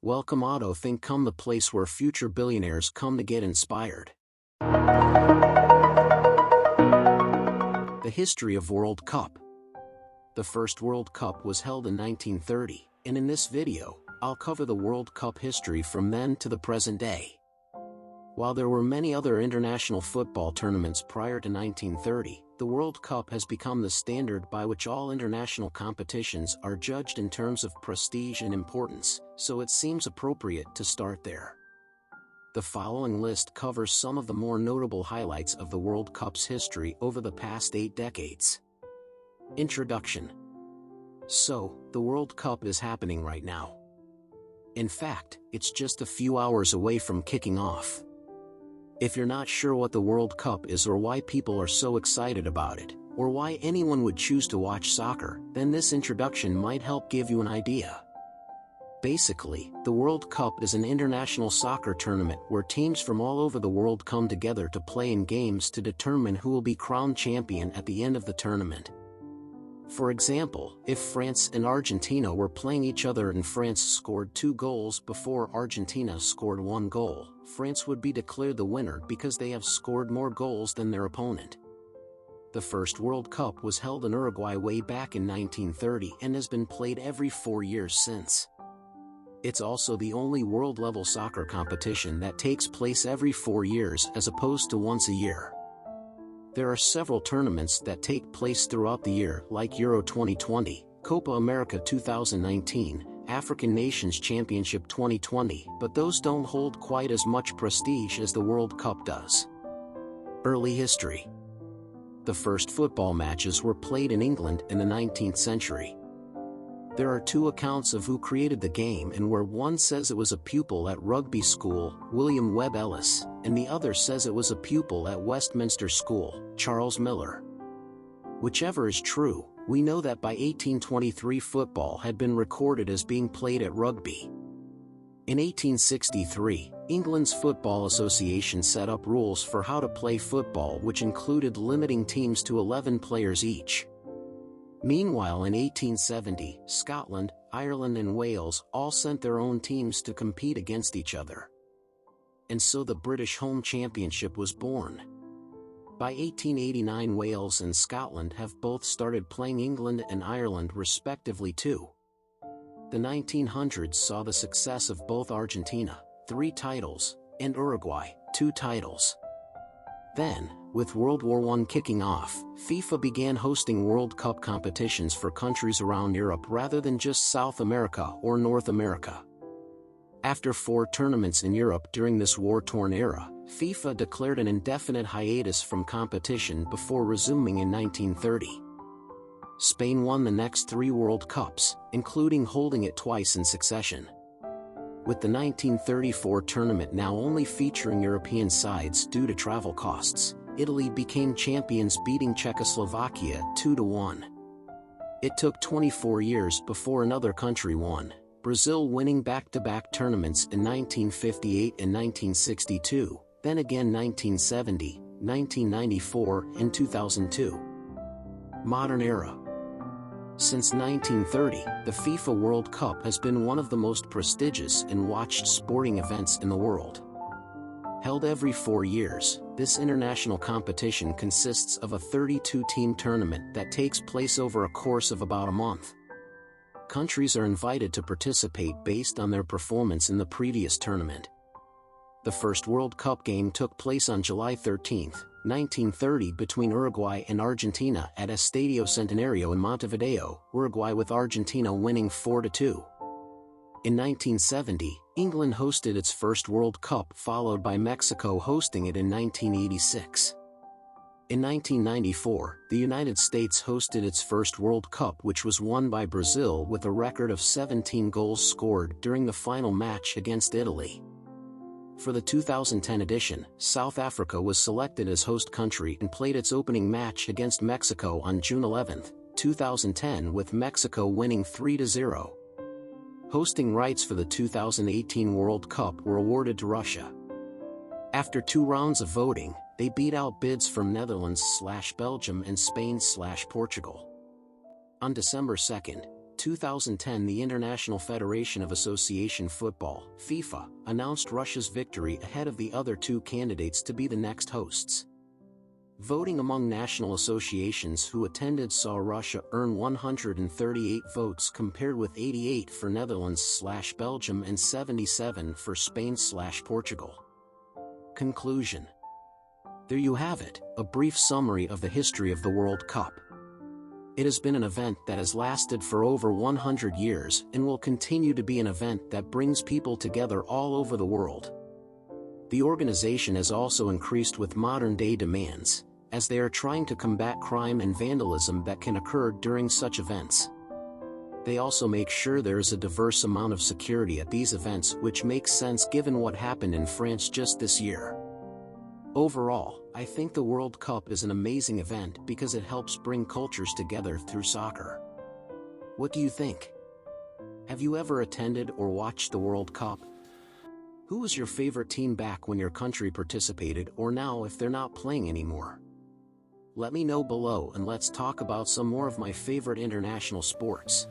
Welcome Auto Think Come, the place where future billionaires come to get inspired. The history of World Cup. The first World Cup was held in 1930, and in this video, I'll cover the World Cup history from then to the present day. While there were many other international football tournaments prior to 1930, the World Cup has become the standard by which all international competitions are judged in terms of prestige and importance, so it seems appropriate to start there. The following list covers some of the more notable highlights of the World Cup's history over the past 8 decades. Introduction. So, the World Cup is happening right now. In fact, it's just a few hours away from kicking off. If you're not sure what the World Cup is or why people are so excited about it, or why anyone would choose to watch soccer, then this introduction might help give you an idea. Basically, the World Cup is an international soccer tournament where teams from all over the world come together to play in games to determine who will be crowned champion at the end of the tournament. For example, if France and Argentina were playing each other and France scored 2 goals before Argentina scored 1 goal, France would be declared the winner because they have scored more goals than their opponent. The first World Cup was held in Uruguay way back in 1930 and has been played every 4 years since. It's also the only world-level soccer competition that takes place every 4 years as opposed to once a year. There are several tournaments that take place throughout the year like Euro 2020, Copa America 2019, African Nations Championship 2020, but those don't hold quite as much prestige as the World Cup does. Early history. The first football matches were played in England in the 19th century. There are 2 accounts of who created the game, and where one says it was a pupil at Rugby School, William Webb Ellis, and the other says it was a pupil at Westminster School, Charles Miller. Whichever is true, we know that by 1823 football had been recorded as being played at Rugby. In 1863, England's Football Association set up rules for how to play football, which included limiting teams to 11 players each. Meanwhile, in 1870, Scotland, Ireland and Wales all sent their own teams to compete against each other. And so the British Home Championship was born. By 1889, Wales and Scotland have both started playing England and Ireland respectively too. The 1900s saw the success of both Argentina, 3 titles, and Uruguay, 2 titles. Then, with World War I kicking off, FIFA began hosting World Cup competitions for countries around Europe rather than just South America or North America. After 4 tournaments in Europe during this war-torn era, FIFA declared an indefinite hiatus from competition before resuming in 1930. Spain won the next 3 World Cups, including holding it twice in succession. With the 1934 tournament now only featuring European sides due to travel costs, Italy became champions, beating Czechoslovakia 2-1. It took 24 years before another country won, Brazil winning back-to-back tournaments in 1958 and 1962, then again 1970, 1994, and 2002. Modern era. Since 1930, the FIFA World Cup has been one of the most prestigious and watched sporting events in the world. Held every 4 years, this international competition consists of a 32-team tournament that takes place over a course of about a month. Countries are invited to participate based on their performance in the previous tournament. The first World Cup game took place on July 13, 1930 between Uruguay and Argentina at Estadio Centenario in Montevideo, Uruguay, with Argentina winning 4-2. In 1970, England hosted its first World Cup, followed by Mexico hosting it in 1986. In 1994, the United States hosted its first World Cup, which was won by Brazil with a record of 17 goals scored during the final match against Italy. For the 2010 edition, South Africa was selected as host country and played its opening match against Mexico on June 11, 2010, with Mexico winning 3-0. Hosting rights for the 2018 World Cup were awarded to Russia. After 2 rounds of voting, they beat out bids from Netherlands/Belgium and Spain/Portugal. On December 2, 2010 The International Federation of Association Football, FIFA, announced Russia's victory ahead of the other two candidates to be the next hosts. Voting among national associations who attended saw Russia earn 138 votes compared with 88 for Netherlands/Belgium and 77 for Spain/Portugal. Conclusion. There you have it, a brief summary of the history of the World Cup. It has been an event that has lasted for over 100 years and will continue to be an event that brings people together all over the world. The organization has also increased with modern-day demands, as they are trying to combat crime and vandalism that can occur during such events. They also make sure there is a diverse amount of security at these events, which makes sense given what happened in France just this year. Overall, I think the World Cup is an amazing event because it helps bring cultures together through soccer. What do you think? Have you ever attended or watched the World Cup? Who was your favorite team back when your country participated, or now if they're not playing anymore? Let me know below and let's talk about some more of my favorite international sports.